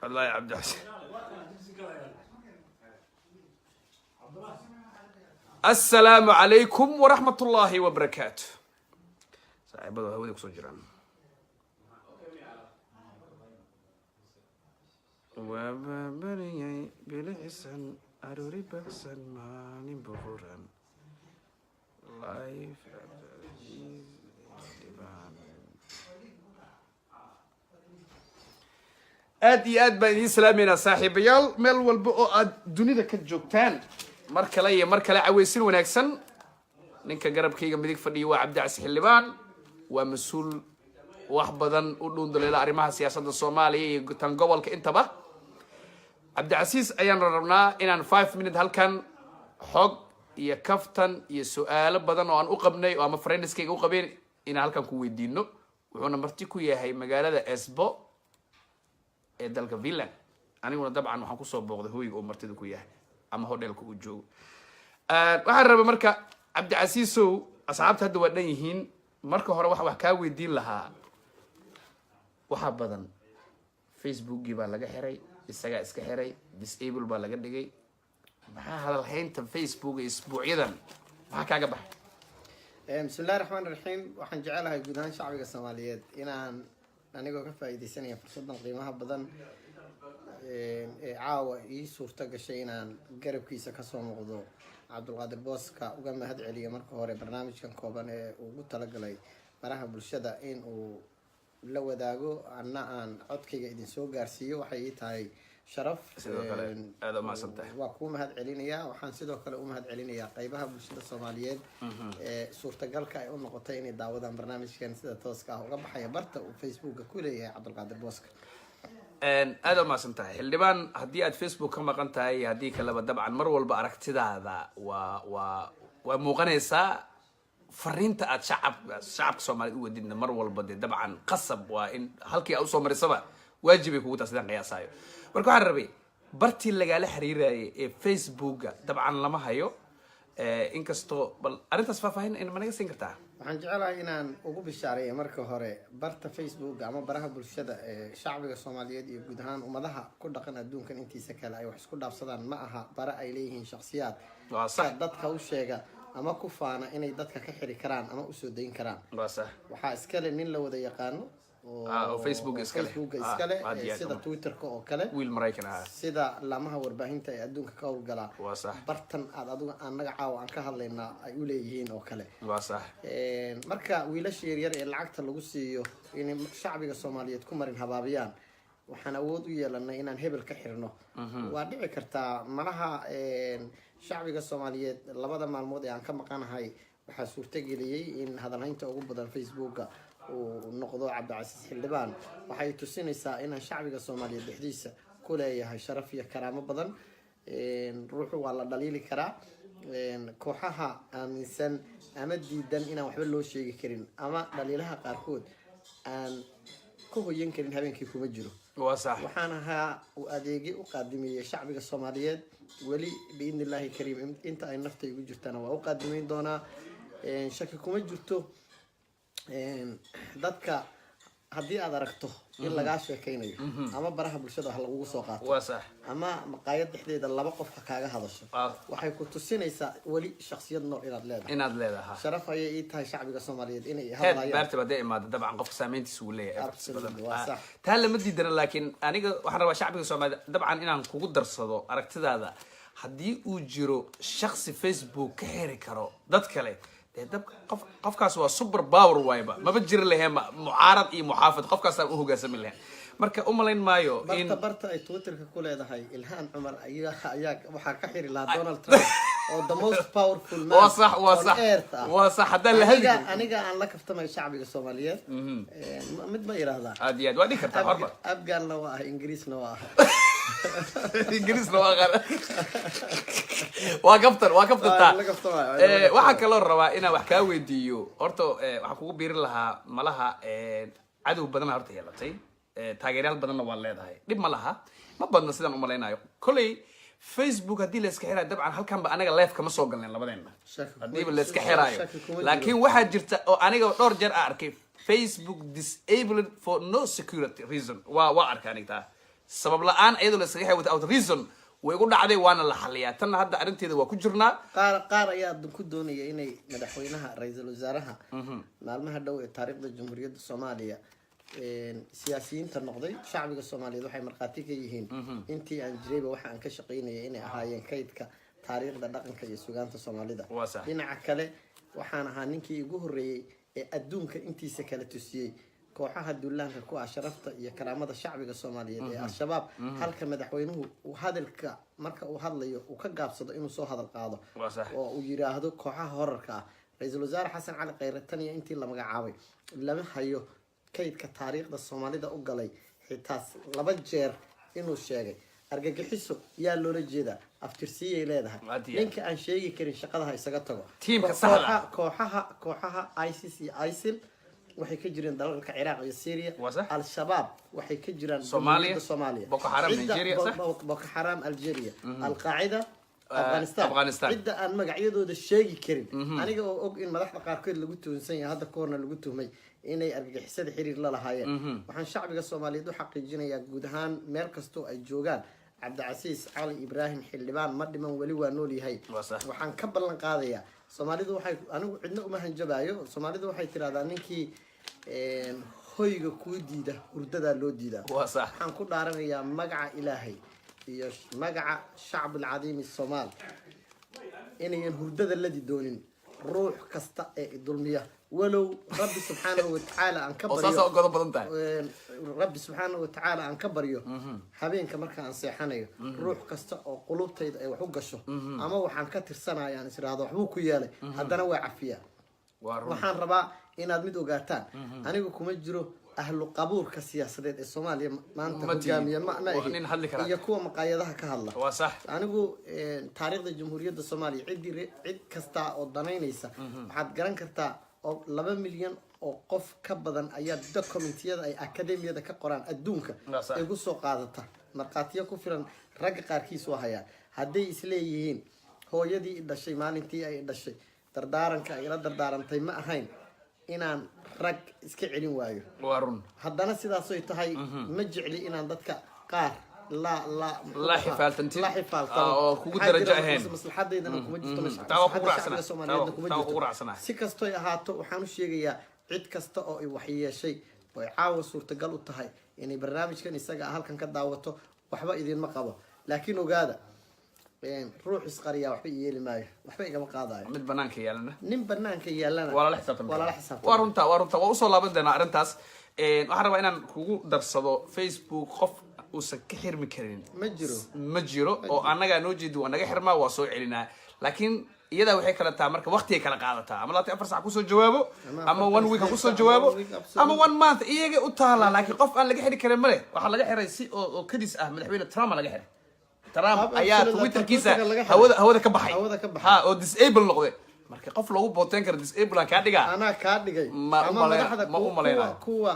الله يا عبد الحسين. السلام عليكم ورحمة الله وبركاته. صاحب هذا هو يقصد جيران. وبريء بالإحسان أروري بحسن ماني بغران. لايف aad iyo aad baan idiin salaameynaa saaxiibayaal meel walba oo aad dunida ka joogtaan mar kale iyo mar kale caweysin wanaagsan. ninka garabkayga midig fadhiyo waa cabdicasiis xildhibaan, waa mas-uul wax badan u dhuundaleela arrimaha siyaasadda Soomaaliya iyo tan gobolka intaba. cabdicasiis ayaan rabnaa inaan 5 minutes halkan xog iyo kaftan iyo su'aalo badan oo aan u qabnay oo ama friendskayga u qabeen inaan halkan ku weydiino. wuxuuna marti ku yahay magaalada Esbo ee dalka Finland. aniguna dabcan waxaan ku soo booqday hooyga oo martida ku yahay ama hotelka uu joogo. waxaan rabaa marka cabdicasiisow asxaabta hadda waa dhan yihiin. marka hore wax kaa weydiin lahaa waxa badan facebookii baa laga xiray, isaga iska xiray, disable baa laga dhigay. maxaa hadal haynta facebook isbuucyadan maxaa kaaga baxay? bismillahi raxmaani raxiim. waxaan jecelahay guud ahaan shacbiga Soomaaliyeed inaan anigoo ka faa'iideysanaya fursadan qiimaha badan ee caawa ii suurta gashay inaan garabkiisa ka soo muuqdo Cabdulqaadir Booska uga mahad celiyo marka hore barnaamijkan kooban ee uu ugu talagalay baraha bulshada in uu la wadaago anna aan codkayga idin soo gaarsiiyo. waxay ii tahay sharaf. sidoo kale aad u mahadsantahay. waa ku mahad celinayaa. waxaan sidoo kale u mahad celinayaa qaybaha bulshada Soomaaliyeed ee suurtagalka ay u noqotay inay daawadaan barnaamijkan sida tooska ah uga baxaya barta uu Facebook ku leeyahay Cabdulqaadir Booska. aad u mahadsantahay xildhibaan. haddii aad Facebook ka maqan tahay haddii kaleba dabcan mar walba aragtidaada waa muuqanaysaa. fariinta aad shacabka Soomaaliyeed u wadidna mar walba dee dabcan qasab waa in halkii aad usoo marisaba waajibay kugu tahay sidaan qiyaasayo. marka waxaan rabay bartii lagala xiriirayay ee Facebooka dabcan lama hayo. inkastoo bal arrintaas faahfaahin in ma naga siin kartaa? waxaan jecelahay inaan ugu bishaareeyo marka hore barta Facebook ama baraha bulshada ee shacbiga Soomaaliyeed iyo guud ahaan ummadaha ku dhaqan adduunkan intiisa kale ay wax isku dhaafsadaan ma aha bara ay leeyihiin shakhsiyaad dadka u sheega ama ku faana inay dadka ka xiri karaan ama u soo dayn karaan. waxaa iskale nin la wada yaqaano oo Facebook iskale sida Twitter-ka oo kale, wiil Mareykan ah, sida lamaha warbaahinta ee adduunka ka howlgala bartan aad adigu aan caawa aan ka hadlaynaa ay u leeyihiin oo kale. marka wiilasha yaryar ee lacagta lagu siiyo inay shacbiga Soomaaliyeed ku marin habaabiyaan waxaan awood u yeelanay inaan hebel ka xirno. waa dhici kartaa malaha shacbiga Soomaaliyeed labada maalmood ee aan ka maqanahay waxaa suurtageliyay in hadalhaynta ugu badan Facebooka uu noqdo Cabdicasiis xildhibaan. waxay tusinaysaa inaan shacbiga Soomaaliyeed dhexdiisa ku leeyahay sharaf iyo karaamo badan. ruuxu waa la dhaliili karaa. kooxaha aaminsan ama diidan inaan waxba loo sheegi karin ama dhaliilaha qaarkood aan ku hoyan karin habeenkii kuma jiro. waxaan ahaa u adeegi u qaadimiyay shacbiga Soomaaliyeed weli biidnillaahi kariim inta ay naftaygu jirtana waa u qaadimeyn doonaa. shaki kuma jirto dadka haddii aad aragto in lagaa sheekaynayo ama baraha bulshada wax lagugu soo qaato ama maqaayad dhexdeeda laba qof kaaga hadasho waxay ku tusinaysaa weli shakhsiyad nooc inaad leedahay. sharaf ayay ii tahay shacbiga Soomaaliyeed inay hadlayaan. baarta baday imaado dabcan qofka saameyntiisa uu leeyahay. taa lama diidana laakiin aniga waxaan rabaa shacbiga Soomaaliyeed dabcan inaan kugu darsado aragtidaada. haddii uu jiro shakhsi Facebook ka xiri karo dad kale qofkaas waa super power wayba maba jiri lahayn mucaarad iyo muxaafid qofkaas aan u hogaansamin lahayn. marka u malayn maayo in barta ay Twitter-ka ku leedahay Ilhaan Cumar ayaa waxaa ka xiri lahaa Donald Trump oo the most powerful man. waa sax haddaan la hadli aniga aan la kaftamay shacbiga Soomaaliyeed mid ma yiraahdaa aad iyo aad waa dhigi kartaa horba Afgaanna waa ah Ingiriisna waa ah ingiriisna waa kaftan waxaa kaloo rabaa inaan wax kaa weydiiyo. horta waxaan kugu biirin lahaa malaha cadow badana horta yeelatay, taageerayaal badanna waa leedahay. dhib ma laha, ma badna sidaan u malaynayo. kolley Facebook haddii la iska xiraayo dabcan halkanba anaga live kama soo galneen labadeena haddiiba la iska xiraayo. laakiin waxaa jirta oo aniga dhowr jeer aan arkay Facebook disabled for no security reason. waa arkay aniga taa sabab la'aan iyadoo la iskaga without reason way ugu dhacday waana la xaliyaa tan hadda arinteeda waa ku jirnaa qaar ayaa ku doonaya inay madaxweynaha ra'iisul wasaaraha maalmaha dhow ee taariikhda jamhuuriyadda Soomaaliya siyaasiyiinta noqday shacbiga Soomaaliyeed waxay marqaati ka yihiin intii aan jirayba waxa aan ka shaqeynayay inay ahaayeen kaydka taariikhda dhaqanka iyo suugaanta Soomaalida dhinaca kale waxaan ahaa ninkii ugu horeeyay ee adduunka intiisa kala tusiyay kooxaha duulaanka ku ah sharafta iyo karaamada shacbiga Soomaaliyeed ee al-shabaab halka madaxweynuhu uu hadalka marka uu hadlayo uu ka gaabsado inuu soo hadal qaado oo uu yiraahdo kooxaha horarka ah ra'iisul wasaare Xasan Cali Khayre tan iyo intii la magacaabay lama hayo kaydka taariikhda Soomaalida u galay xitaa 2 jeer inuu sheegay argagixiso yaa loola jeedaa aftirsiiyay leedahay ninka aan sheegi karin shaqadaha isaga tago tiimka saxda kooxaha ISIS iyo ISIL waxay ka jireen dalalka Iraq iyo Syria al-shabaab waxay ka jiraan Soomaaliya Boko Haram Nigeria Boko Haram Algeria al-Qaa'ida Afghanistan cidda aan magacyadooda sheegi karin aniga oo og in madaxda qaarkood lagu tuunsan yahay hadda koorna lagu tuhmay inay argagixisada xiriir la lahaayeen waxaan shacbiga Soomaaliyeed u xaqiijinayaa guud ahaan meel kasto ay joogaan Cabdicasiis Cali Ibrahim Xildhibaan ma dhiman wali waa nool yahay waxaan ka ballan qaadayaa Soomaalidu waxay anigu cidna uma hanjabayo Soomaalidu waxay tiraahdaa ninkii hoyga ku diida hurdada loo diidaa waxaan ku dhaaranayaa magaca Ilaahay iyo magaca shacab al-cadiim Soomaal inay hurdada la didoonin ruux kasta ee dulmiya walow rabbi subhanahu wa ta'ala an kabariyo rabbi subhanahu wa ta'ala an kabariyo habeenka marka aan seexanayo ruux kasta oo qulubtayda ay wax u gasho ama waxaan ka tirsanayaa israado waxbuu ku yeelay haddana waa cafiya waxaan rabaa inaad mid ogaataan anigu kuma jiro ahlu qabuurka siyaasadeed ee Soomaaliya maanta hogaamiye ma ahi iyo kuwa maqaayadaha ka hadla anigu taariikhda jamhuuriyadda Soomaaliya cid kasta oo danaynaysa waxaad garan kartaa oo 2 milyan oo qof ka badan ayaa dokumentiyada ay akademiyada ka qoraan adduunka ay ku soo qaadata marqaatiyo ku filan rag qaarkiis waa hayaan haday isleeyihiin hooyadii dhashay maalintii ay dhashay dardaaranka ay la dardaarantay ma ahayn inaan rag iska celin waayo haddana sidaas ay tahay ma jecli inaan dadka qaar la xifaaltantin oo kugu darajo ahayn maslaxadeedana kuma jirto si kasto ay ahaato waxaan u sheegayaa cid kasta oo ay wax yeeshay oo ay caawa suurtagal u tahay inay barnaamijkan isaga halkan ka daawato waxba idinma qabo laakiin ogaada ruux isqariya waxba yeeli maayo waxba igama qaadayo mid banaanka yaalana nin banaanka yaalana wala la xisaabtan waa runta waa usoo laaban doonaa arrintaas waxaan rabaa inaan kugu darsado Facebook qof uusan ka xirmi karin ma jiro oo annaga noo jeedi waa naga xirmaa waa soo celinaa laakiin iyada waxay kala tahay marka waqti ay kala qaadataa ama 4 saac ku soo jawaabo ama 1 week ku soo jawaabo ama 1 month iyaga u taala laakiin qof aan laga xiri karin male waxa laga xiray si oo kadis ah madaxweyne Trump laga xiray Trump ayaa Twitterkiisa hawada ka baxay oo disable noqday marka qof lagu booteen karo disable aan ka dhigaa ana ka dhigay ama madaxda kuwa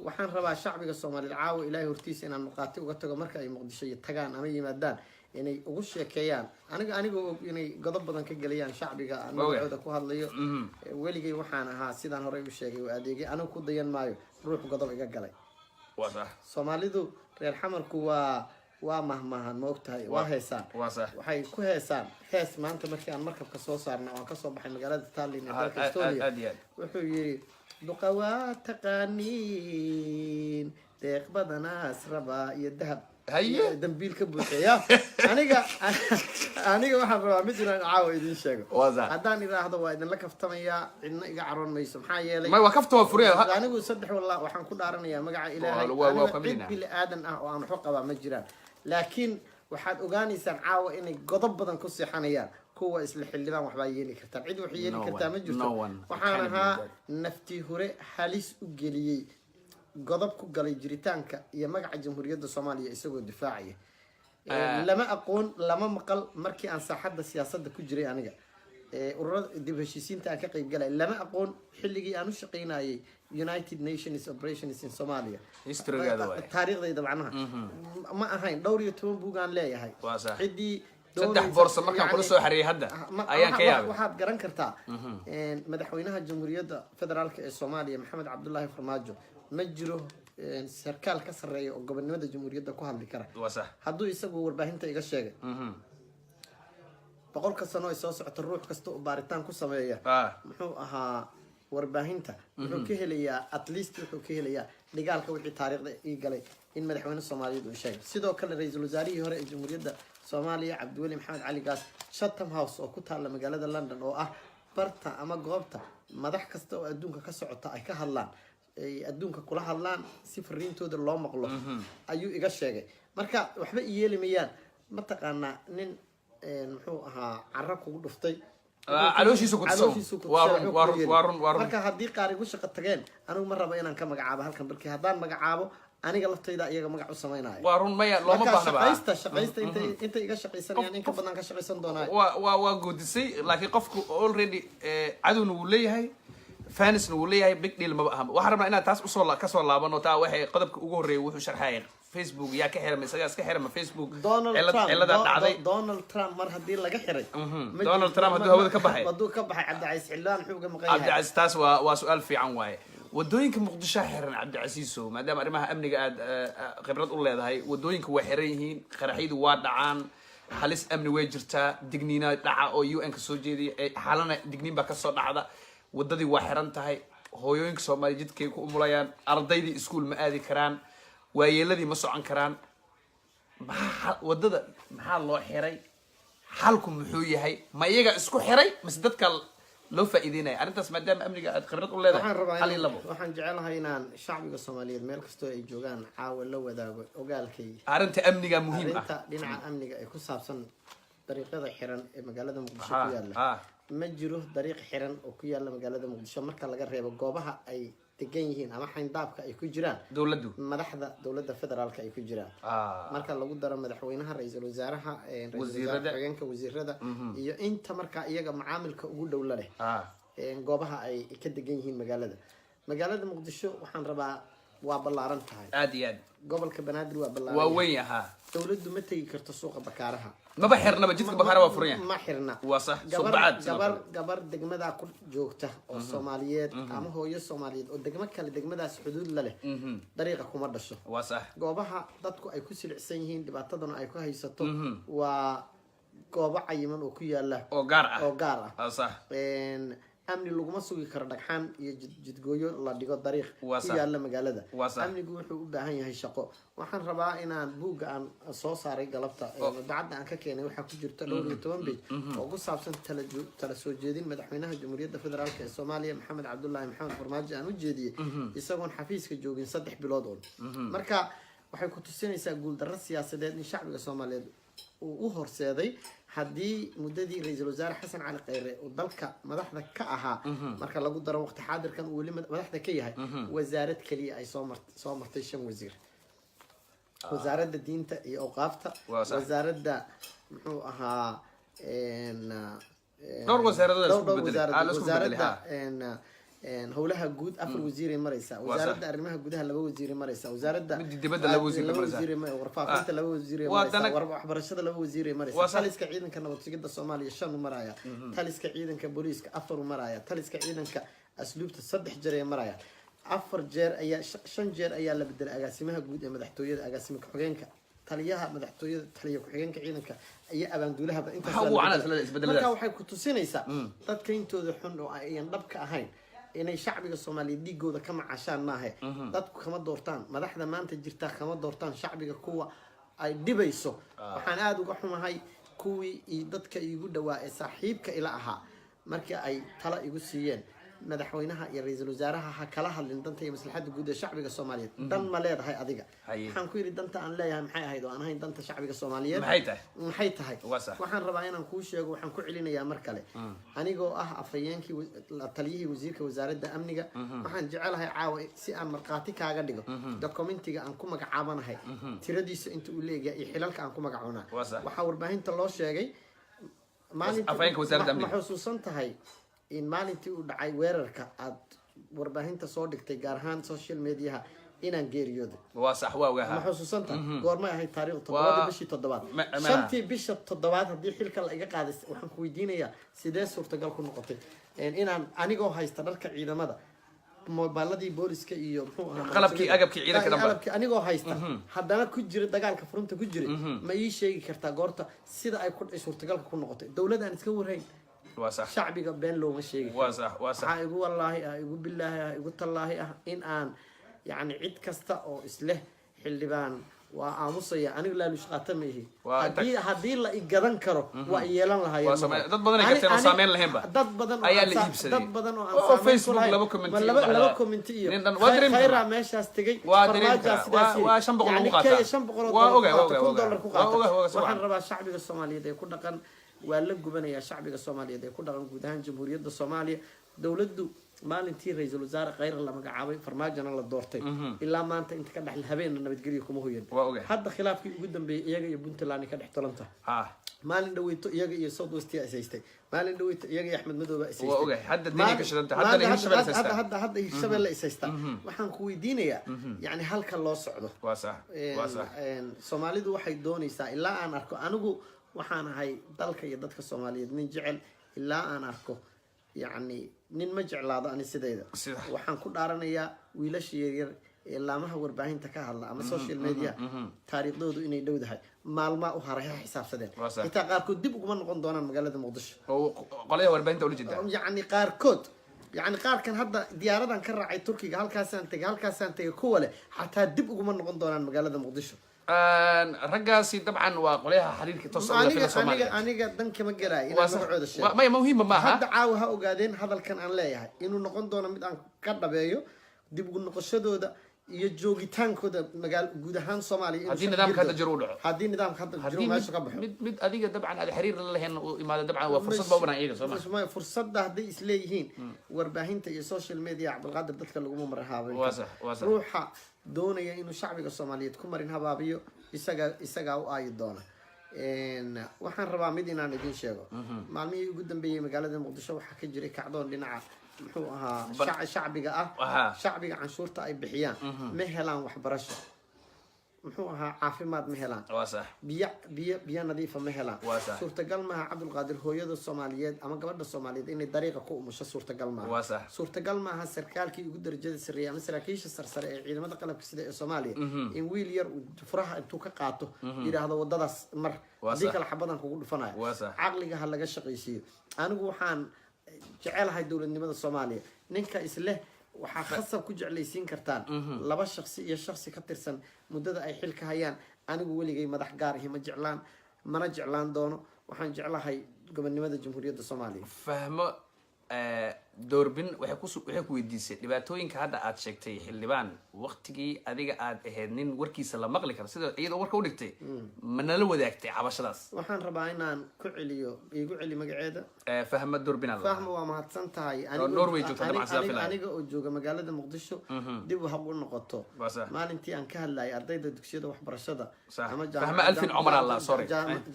waxaan rabaa shacbiga Soomaaliyeed caawa Ilaahay hortiisa inaan muqaati uga tago marka ay Muqdisho tagaan ama yimaadaan inay ugu sheekeeyaan aniga inay godob badan ka galiyaan shacbiga anagooda ku hadlayo weligay waxaan ahaa sidaan hore u sheegay waa adeegay anigu ku dayan maayo ruux godob iga galay Soomaalidu reer xamarku waa mahmahan ma ogtahay waa heesaan waxay ku heesaan hees maanta markii aan markabka soo saarnay oo ka soo baxay magaalada Tallinn ee dalka Estonia wuxuu yiri duqawaa taqaaniin deeq badanaas raba iyo dahab dambiil ka buuxeeya aniga waxaan rabaa mid inaan caawa idin sheego haddaan iraahdo waa idinla kaftamayaa cidna iga caroon mayso maxaa yeelay waa kaftama furiya anigu saddex wallah waxaan ku dhaaranayaa magaca Ilaahay cid bil aadan ah oo aan wax qabaa ma jiraan laakiin waxaad ogaanaysaan caawa inay godob badan ku seexanayaan kuwa isla xildhibaan waxba yeeli kartaa cid wax yeeli kartaa ma jirto waxaan ahaa nafti hore halis u geliyay godob ku galay jiritaanka iyo magaca jamhuuriyadda Soomaaliya isagoo difaacaya lama aqoon lama maqal markii aan saaxadda siyaasadda ku jiray aniga ururada dib heshiisiinta aan ka qayb galay lama aqoon xilligii aan u shaqeynayay United Nations Operations in Somalia taariikhdayda macnaha ma ahayn dhowr iyo 10 buug aan leeyahay cidii 3 boorso markaan kula soo xariirey hadda ayaan ka yaabay waxaad garan kartaa madaxweynaha jamhuuriyadda federaalka ee Soomaaliya Maxamed Cabdullaahi Farmaajo ma jiro sarkaal ka sarreeya oo gobonimada jamhuuriyadda ku hadli kara hadduu isagu warbaahinta iga sheegay boqolka sano ay soo socoto ruux kasta oo baaritaan ku sameeya muxuu ahaa warbaahinta wuxuu ka helayaa at least wuxuu ka helayaa dhigaalka wixii taariikhda ii galay in madaxweyne Soomaaliyeed uu sheegay sidoo kale ra'iisul wasaarihii hore ee jamhuuriyadda Soomaaliya Cabdiweli Maxamed Cali Gaas Chatham House oo ku taala magaalada London oo ah barta ama goobta madax kasta oo adduunka ka socota ay ka hadlaan ay adduunka kula hadlaan si fariintooda loo maqlo ayuu iga sheegay marka waxba yeelimayaan ma taqaanaa nin muxuu ahaa carab kugu dhuftay calooshiisu ku tusoo marka haddii qaar igu shaqo tageen anigu ma rabo inaan ka magacaabo halkan balkii haddaan magacaabo aniga laftayda iyaga magac u samaynayo waa run maya looma baahna shaqaysta inta iga shaqaysanayaan in ka badan ka shaqaysan doonaa waa goodisay laakiin qofku already cadowna wuu leeyahay fanisna wuu leeyahay big deal maba aha waxaan rabnaa inaad taas kasoo laabano taa waxay qodobka ugu horreeyay wuxuu sharxayay Facebook yaa ka xirmay isaga iska xirmay Facebook cilada dhacday Donald Trump mar hadii laga xiray Donald Trump haduu hawada ka baxay Cabdi Casiis Xildhibaan wuxuu uga maqan yahay Cabdi Casiis taas waa su'aal fiican waaye wadooyinka Muqdisho xiran Cabdi Casiis maadaama arrimaha amniga aad khibrad u leedahay wadooyinka way xiran yihiin qaraxyadu waa dhacaan halis amni way jirtaa digniina dhaca oo UN ka soo jeediyay xalana digniin baa ka soo dhacda wadadii waa xiran tahay hooyooyinka Soomaaliyeed jidkay ku umulayaan ardaydii iskuul ma aadi karaan waayeeladii ma socon karaan wadada maxaa loo xiray xalku muxuu yahay ma iyaga isku xiray mise dadka loo faa'iideynaya arrintaas maadaama amniga aad khibrad u leedahay waxaan jecelahay inaan shacbiga Soomaaliyeed meel kastoo ay joogaan caawa la wadaago ogaalkay arrinta amniga muhiim ah arrinta dhinaca amniga ay ku saabsan dariiqada xiran ee magaalada Muqdisho ku yaala ma jiro dariiq xiran oo ku yaala magaalada Muqdisho marka laga reebo goobaha ay degan yihiin ama xayndaabka ay ku jiraan dawladdu madaxda dawladda federaalka ay ku jiraan marka lagu daro madaxweynaha ra'iisul wasaaraha wasiirada iyo inta marka iyaga macaamilka ugu dhow leh goobaha ay ka degan yihiin magaalada Muqdisho waxaan rabaa waa ballaaran tahay aad iyo aad gobolka Banaadir waa ballaaran waa weyn yahay dawladdu ma tagi karto suuqa bakaaraha maba xirnaba jidka bakaara waa furan yahay ma xirna waa sax subaad gabar degmada ku joogta oo Soomaaliyeed ama hooyo Soomaaliyeed oo degmadaas xuduud la leh dariiqa kuma dhasho waa sax goobaha dadku ay ku silicsan yihiin dhibaatadana ay ku haysato waa goobo cayiman oo ku yaala oo gaar ah sax amni laguma sugi karo dhagxaan iyo jidgooyo la dhigo dariiq ku yaala magaalada amnigu wuxuu u baahan yahay shaqo waxaan rabaa inaan buugga aan soo saaray galabta dacadda aan ka keenay waxaa ku jirta 12 page oo ku saabsan tala soo jeedin madaxweynaha jamhuuriyadda federaalka ee Soomaaliya Maxamed Cabdullaahi Maxamed Farmaajo aan u jeediyay isagoon xafiiska joogin 3 bilood oo marka waxay ku tusinaysaa guul darro siyaasadeed in shacbiga Soomaaliyeed uu u horseeday haddii muddadii ra'iisul wasaare Xasan Cali Khayre oo dalka madaxda ka ahaa marka lagu daro waqti xaadirkan uu wali madaxda ka yahay wasaarad kaliya ay soo martay 5 wasiir wasaaradda diinta iyo awqaafta wasaaradda muxuu ahaa dhowr wasaaradda howlaha guud 4 wasiir maraysa wasaaradda arrimaha gudaha 2 wasiir maraysa wasaaradda dibadda 2 wasiir maraysa warfaafinta 2 wasiir maraysa waxbarashada 2 wasiir maraysa taliska ciidanka nabadgelyada Soomaaliya 5 maraya taliska ciidanka booliiska 4 maraya taliska ciidanka asluubta 3 jeer maraya 4 jeer ayaa 5 jeer ayaa la bedelay agaasimaha guud ee madaxtooyada agaasimaha ku-xigeenka taliyaha madaxtooyada taliya ku-xigeenka ciidanka ayaa abaanduulaha marka waxay ku tusinaysaa dadka intooda xun oo ayaan dhabka ahayn inay shacbiga Soomaaliyeed digooda ka macashaan maahe dadku kama doortaan madaxda maanta jirta kama doortaan shacbiga kuwa ay dhibayso waxaan aad uga xumahay kuwii dadka igu dhawaa ee saaxiibka ila ahaa markii ay tala igu siiyeen madaxweynaha iyo ra'iisul wasaaraha ha kala hadlin danta iyo maslaxada guud ee shacbiga Soomaaliyeed dan ma leedahay adiga waxaan ku yiri danta aan leeyahay maxay ahayd oo aan ahayn danta shacbiga Soomaaliyeed maxay tahay waxaan rabaa inaan kuu sheego waxaan ku celinayaa mar kale anigoo ah afayeenkii taliyihii wasiirka wasaaradda amniga waxaan jecelahay caawa si aan marqaati kaaga dhigo documentiga aan ku magacaabanahay tiradiisa inta uu leeyahay iyo xilalka aan ku magacoonaa waxa warbaahinta loo sheegay maalintii ma xusuusan tahay in maalintii uu dhacay weerarka aad warbaahinta soo dhigtay gaar ahaan social mediaha inaan geeriyooday waa sax waa ma xusuusanta goormay ahayd taariikhda 7 bishii 7 shantii bisha 7 hadii xilka la iga qaaday waxaan ku weydiinayaa sidee suurtagal ku noqotay inaan anigoo haysta dharka ciidamada moobiladii booliska iyo muxuu ahaa qalabkii agabkii ciidanka dhanba qalabkii anigoo haysta haddana ku jira dagaalka furunta ku jira ma ii sheegi kartaa goorta sida ay ku suurtagalka ku noqotay dawladda aan iska warhayn shacbiga been looma sheegi waxaa igu wallaahi ah igu billaahi ah igu tallaahi ah in aan yacni cid kasta oo isleh xildhibaan waa aamusaya aniga laalush qaata ma ihi haddii la igadan karo waa yeelan lahaayeen dad badan ay garteen oo saameyn lahayn ba dad badan ayaa la iibsaday dad badan oo aan Facebook laba comment iyo khayra meeshaas tagay farmaajaas sidaas waa 500 lagu qaataa waa $100 ku qaata waxaan rabaa shacbiga Soomaaliyeed ee ku dhaqan waa la gubanayaa shacbiga Soomaaliyeed ee ku dhaqan guud ahaan jamhuuriyadda Soomaaliya dawladdu maalintii ra'iisul wasaare khayr la magacaabay farmaajana la doortay ilaa maanta inta ka dhaxl habeen nabadgelyo kuma hoyan hadda khilaafkii ugu dambeeyay iyaga iyo Puntland ka dhex talanta maalin dhaweyto iyaga iyo South West ay haystay maalin dhaweyto iyaga iyo Axmed Madoobe ay haystay hadda dini ka shidanta hadda Hirshabelle ay haystaa waxaan ku weydiinayaa yani halka loo socdo waa sax Soomaalidu waxay doonaysaa ilaa aan arko anigu waxaan ahay dalka iyo dadka Soomaaliyeed nin jecel ilaa aan arko يعني نين ما جعلاده أنا سيدا وحن كل عرنا يا ويلاش يرير إلا ما هو ربعين تكهلا أما السوشيال ميديا تاريخ دودو إني دود هاي معلومة وهرها حساب سدين إنت قاركود دب وكمان قندونا مقالة مقدش قليه وربعين تقول جدا يعني قاركود يعني قار كان هذا ديارة كرر عي تركي قال كاسان تيجي كوله حتى دب وكمان قندونا مقالة مقدش رجاسي طبعا وقليها حريرك تصل في الصومال أنا قدن كم جراي إلى موعد الشيء ما مهمة ما هذا عاوها وقاعدين هذا كان عن ليه إنه نقندونا مد كذا بيو دي بقول نقصده ده يجوجي تان كده مجال جودهان صومالي هذه نظام كذا جرودة هذه نظام كذا جرودة ما شو قبله مد هذه طبعا الحرير اللي هن ما طبعا وفرصة بابنا إيه صومال فرصة ده هذه إسليهين وربعين تي السوشيال ميديا عبد القادر تذكر لقوم مرحبا واسع روحها دونيا إنه شعبك الصومالي تكون مرينها بابيو isaga u aay doona waxaan rabaa mid inaan idin sheego maalmihii ugu dambeeyay magaalada Muqdisho waxa ka jiray kacdoon dhinaca muxuu ahaa shacbiga shacbiga canshuurta ay bixiyaan ma helaan waxbarasho muxuu ahaa caafimaad ma helaan biyo nadiif ma helaan suurtagal maaha Cabdulqaadir hooyada Soomaaliyeed ama gabadha Soomaaliyeed inay dariiqa ku umusho suurtagal maaha suurtagal maaha sarkaalkii ugu darajada sareeya ama saraakiisha sarsare ee ciidamada qalabka sida ee Soomaaliya in wiil yar furaha intuu ka qaato yiraahdo wadadaas mar hadii kala xabadan kugu dhufanayo aqliga ha laga shaqaysiyo anigu waxaan jecelahay dawladnimada Soomaaliya ninka isleh waxaa khasab ku jeclaysiin kartaan laba shakhsi iyo shakhsi ka tirsan muddada ay xilka hayaan anigu weligay madax gaar ah mana jeclaan doono waxaan jeclahay gobonimada jamhuuriyadda Soomaaliya fahmo doorbin waxay ku weydiisay dhibaatooyinka hadda aad sheegtay xildhibaan waqtigii adiga aad ahayd nin warkiisa la maqli karo sida iyadoo warka u dhigtay ma nala wadaagtay cabashadaas waxaan rabaa inaan ku celiyo igu celi magaceeda fahmo doorbin fahmo waa mahadsan tahay Norway joogta dabcan sida filan aniga oo jooga magaalada Muqdisho dib waxa uu noqoto maalintii aan ka hadlayay ardayda dugsiyada waxbarashada ama fahmo alfin umar allah sorry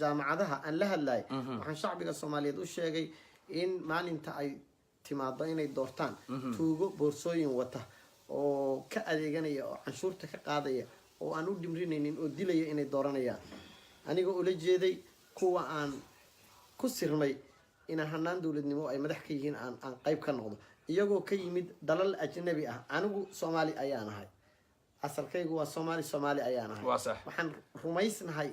jaamacadaha aan la hadlayay waxaan shacbiga Soomaaliyeed u sheegay in maalinta ay timaado inay doortaan tuugo boorsooyin wata oo ka adeeganaya oo canshuurta ka qaadaya oo aan u dhimrinaynin oo dilaya inay dooranayaan aniga ula jeeday kuwa aan ku sirmay in hanaan dawladnimo ay madax ka yihiin aan qayb ka noqdo iyagoo ka yimid dalal ajnabi ah anigu Soomaali ayaan ahay asalkaygu waa Soomaali ayaan ahay waxaan rumaysnahay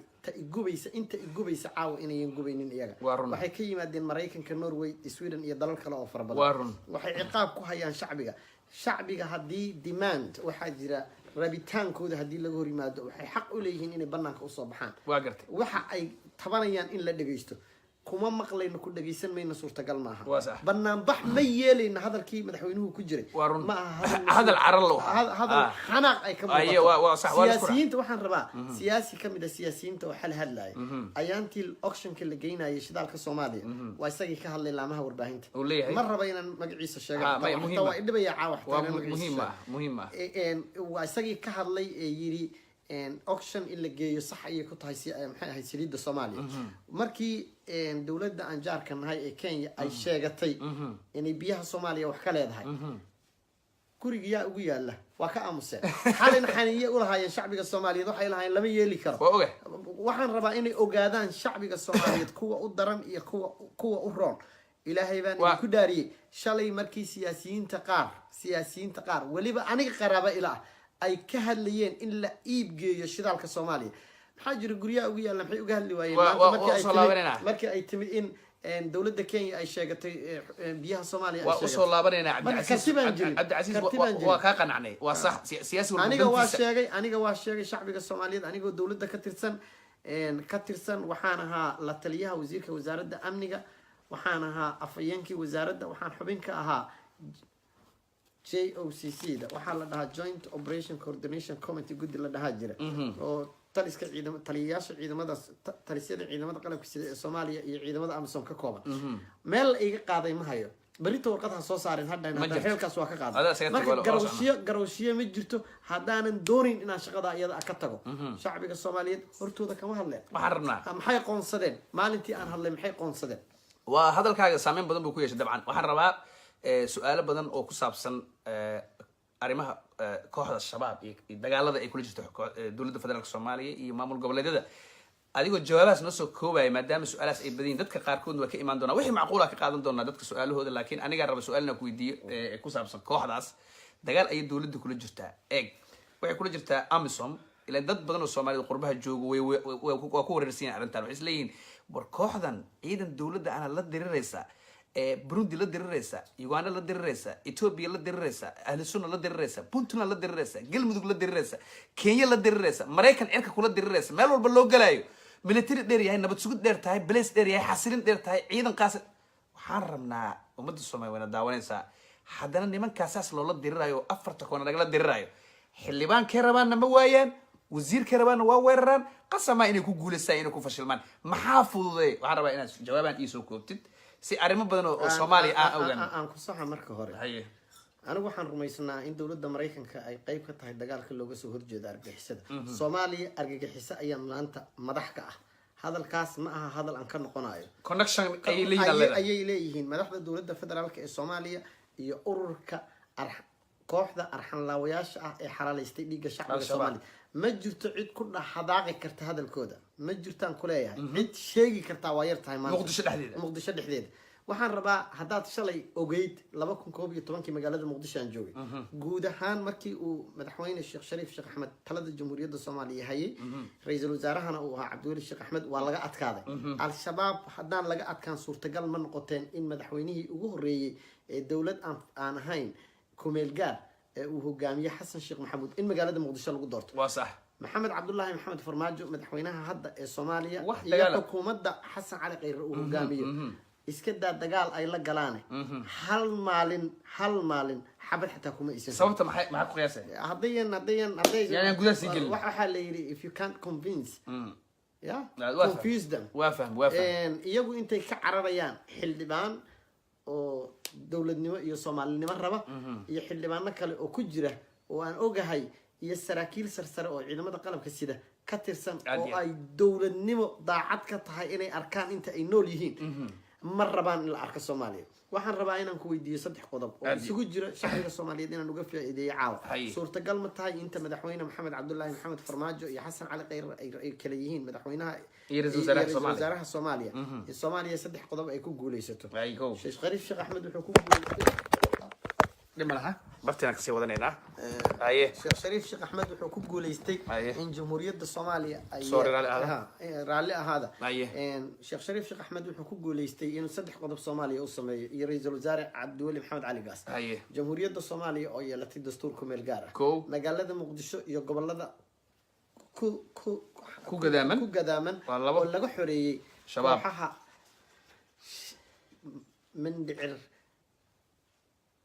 inta igubaysa caawa inayan gubaynin iyaga waxay ka yimaadeen Mareykanka Norway Sweden iyo dalal kale oo fara badan waxay ciqaab ku hayaan shacbiga hadii demand waxa jira rabitaankooda hadii laga hor yimaado waxay xaq u leeyihiin inay banaanka u soo baxaan waxa ay tabanayaan in la dhageysto kuma maqlayno ku dhageysan mayna suurtagal maaha banaan bax ma yeelayna hadalkii madaxweynuhu ku jiray ma aha hadal caral hadal xanaaq ay ka muuqato siyaasiyiinta waxaan rabaa siyaasi kamid ah siyaasiyiinta oo xal hadlay ayaantii auctionka la geynayay shidaalka Soomaaliya waa isagii ka hadlay laamaha warbaahinta ma raba inaan magaciisa sheego waa idibaya caawa muhiim waa isagii ka hadlay ee yiri auction in la geeyo sax ay ku tahay maxay ahayd saliidda Soomaaliya markii dawladda aan jaarka nahay ee Kenya ay sheegatay inay biyaha Soomaaliya wax ka leedahay guriga ugu yaala waa ka aamusay xalin xaniye u lahaayeen shacbiga Soomaaliyeed waxay lahaayeen lama yeeli karo waxaan rabaa inay ogaadaan shacbiga Soomaaliyeed kuwa u daran iyo kuwa u roon ilaahay baan ku dhaariyay shalay markii siyaasiyiinta qaar waliba aniga qaraaba ilaa ay ka hadlayeen in la iib geeyo shidaalka Soomaaliya maxaa jira guryaha ugu yaala maxay uga hadli waayeen markii ay timid in dawladda Kenya ay sheegatay biyaha Soomaaliya ay sheegatay soo laabanayna Cabdicasiis waa ka qanacnay waa sax siyaasi aniga waa sheegay shacbiga Soomaaliyeed anigoo dawladda ka tirsan waxaan ahaa la taliyaha wasiirka wasaaradda amniga waxaan ahaa afayeenkii wasaaradda waxaan xubin ka ahaa JOCC da waxaa la dhahaa Joint Operation Coordination Committee guddi la dhahaa jira oo taliska taliyayaasha talisyada ciidamada qalabka sida ee Soomaaliya iyo ciidamada Amisom ka kooban meel iga qaaday ma hayo بريتو ورقتها soo saarin hadda inta xilkaas waa ka qaaday marka garowshiyo ma jirto hadaanan doorin inaan shaqada iyada ka tago shacbiga Soomaaliyeed hortooda kama hadleen waxaan rabnaa maxay qoonsadeen maalintii aan hadlay maxay qoonsadeen waa hadalkaaga saameyn badan buu ku yeeshay dabcan waxaan rabaa su'aalo badan oo ku saabsan arrimaha kooxda shabaab iyo dagaalada ay kula jirto dawladda federaalka Soomaaliya iyo maamul goboleedyada adigoo jawaabaas noo soo koobay maadaama su'aalaas ay badin dadka qaarkood waa ka iman doona wixii macquul ah ka qaadan doona dadka su'aalahooda laakiin aniga raba su'aalna ku weydiiyo ku saabsan kooxdaas dagaal ay dawladda kula jirtaa waxay kula jirtaa Amisom ila dad badan oo Soomaaliyeed qurbaha joogo way ku wareersan arrintan waxay isleeyihiin war kooxdan ciidan dawladda ana la diriraysa Burundi la diriraysa Uganda la diriraysa Ethiopia la diriraysa Ahlu Sunna la diriraysa Puntland la diriraysa Galmudug la diriraysa Kenya la diriraysa Mareykan cirka kula diriraysa meel walba loo galaayo military dheer yahay nabad sugid dheer tahay police dheer yahay xasilin dheer tahay ciidan qaas waxaan rabnaa ummadda Soomaaliyeed wada daawanaysa haddana nimankaasaas loola dirirayo afarta koona laga dirirayo xildhibaan ka rabaana ma waayaan wasiir ka rabaana waa weeraraan qasama inay ku guuleystaan inay ku fashilmaan maxaa fududay waxaan rabaa inaad jawaabaan ii soo koobtid si arrimo badan oo Soomaaliya aan ku saxa marka hore anigu waxaan rumaysnaa in dawladda Mareykanka ay qayb ka tahay dagaalka looga soo horjeedo argagixisada Soomaaliya argagixisa ayaa maanta madax ka ah hadalkaas ma aha hadal aan ka noqonayo connection ayay leeyihiin madaxda dawladda federaalka ee Soomaaliya iyo ururka kooxda arxan laawayaasha ah ee xalaaleystay dhiigga shacbiga Soomaaliya ma jirto cid ku dhaxdaaqi karta hadalkooda ma jirtaan ku leeyahay cid sheegi karta waa yar tahay maanta Muqdisho dhexdeeda waxaan rabaa hadaad shalay ogeyd 2011 magaalada Muqdisho aan joogay guud ahaan markii uu madaxweyne Sheekh Shariif Sheekh Axmed talada Jamhuuriyadda Soomaaliya hayay ra'iisul wasaarahana uu ahaa Cabdi Weli Sheekh Axmed waa laga adkaaday al-shabaab hadaan laga adkaan suurtagal ma noqoteen in madaxweynihii ugu horeeyay ee dawlad aan ahayn kumeel gaar ee uu hogaamiye Xasan Sheekh Maxamuud in magaalada Muqdisho lagu doorto waa sax محمد عبد الله محمد فرماجو مدحوينها هدا الصومالية هي حكومة حسن علي غير وهجامية إسكدا دجال أي لا جلانة هل مالن حبل حتى كوما إسم صوت معك قياسة هديا يعني قدر سجل وحال if you can't convince confuse them وافهم يجو أنت كعربيان حلبان أو دولة نما يصومال نما ربا يحلبان نكال أو كجرة وأن أوجهاي iyo saraakiil sarsare oo ciidamada qalabka sida ka tirsan oo ay dawladnimo daacad ka tahay inay arkaan inta ay nool yihiin ma rabaan in la arko Soomaaliya waxaan rabaa inaan ku weydiiyo saddex qodob oo isugu jira shacbiga Soomaaliyeed inaan uga faa'iideeyo caawa suurtagal ma tahay inta madaxweyne Maxamed Cabdullaahi Maxamed Farmaajo iyo Xasan Cali Khayr ay kala yihiin madaxweynaha iyo ra'iisul wasaaraha Soomaaliya in Soomaaliya saddex qodob ay ku guuleysato Sheekh Shariif Sheekh Axmed wuxuu ku guuleystay لماذا؟ برتنا كسي ودنينا. شيخ شريف شيخ أحمد وحكوم جوليستي إن جمهورية الصومالية صور رالي هذا. إن شيخ شريف شيخ أحمد وحكوم جوليستي إنه صدق قضب الصومالية والصومالي يريز الوزراء عبد الولي محمد علي قاس. جمهورية الصومالية أو التي دستوركم الجارة. مقال هذا مقدشو يقبل هذا كو قداما. ولا قحري شباب. من دعر.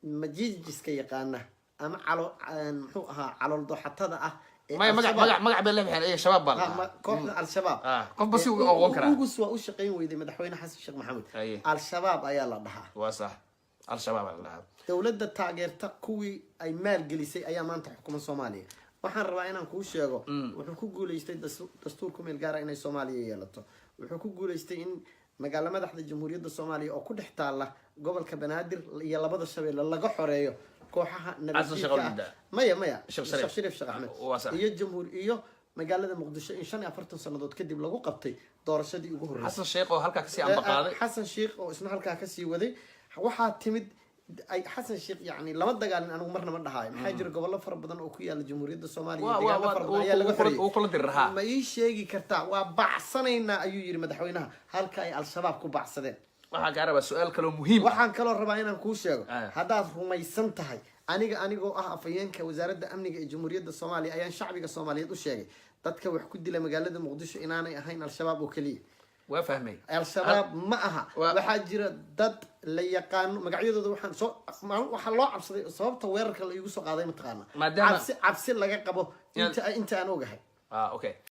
مجيجس كي يقانا أما على محوها على الضحطة ما مقع بالله بحال إيه شباب بالله كوحنا الشباب قف بس وكرا وقصوا وشقين ويدي مدحوين حسن الشيخ محمود الشباب أيا الله ضحى وصح الشباب الله دولة التاجر تقوي أي مال جلسي أيام ما أنت حكومة الصومالية وحن رأينا نكوش يجو وحكوا جول يستي دستوركم الجارة إن الصومالية يلطو وحكوا جول يستي إن مقالة مدحد الجمهورية الصومالية أو كل حتى قبل كبنادر يلا بدر الشباب اللي قحريه كوحها نبي مايا شيخ شريف شيخ أحمد هي الجمهورية magaalada muqdisho in 45 sanadood kadib lagu qabtay doorashadii ugu horreysay xasan sheekh oo halkaa kasii amba qaaday xasan sheekh oo isna halkaa kasii waday waxaa timid ay xasan sheekh yani lama dagaalin anigu marna ma dhahayo maxaa jira gobollo fara badan oo ku yaala jamhuuriyadda soomaaliya deegaano fara badan ayaa laga xoriyay ma ii sheegi kartaa waa bacsanaynaa ayuu yiri madaxweynaha halka ay al-shabaab ku bacsadeen waxaan kaa rabaa su-aal kaloo muhiim waxaan kaloo rabaa inaan kuu sheego haddaad rumaysan tahay anigoo ah afayeenka wasaaradda amniga ee jamhuuriyadda soomaaliya ayaan shacbiga soomaaliyeed u sheegay dadka wax ku dila magaalada muqdisho inaanay ahayn al-shabaab oo keliya waa fahmay al-shabaab ma aha waxaa jira dad la yaqaano magacyadooda waxaa loo cabsaday sababta weerarka la igu soo qaaday mataqaana cabsi laga qabo inta aan ogahay okay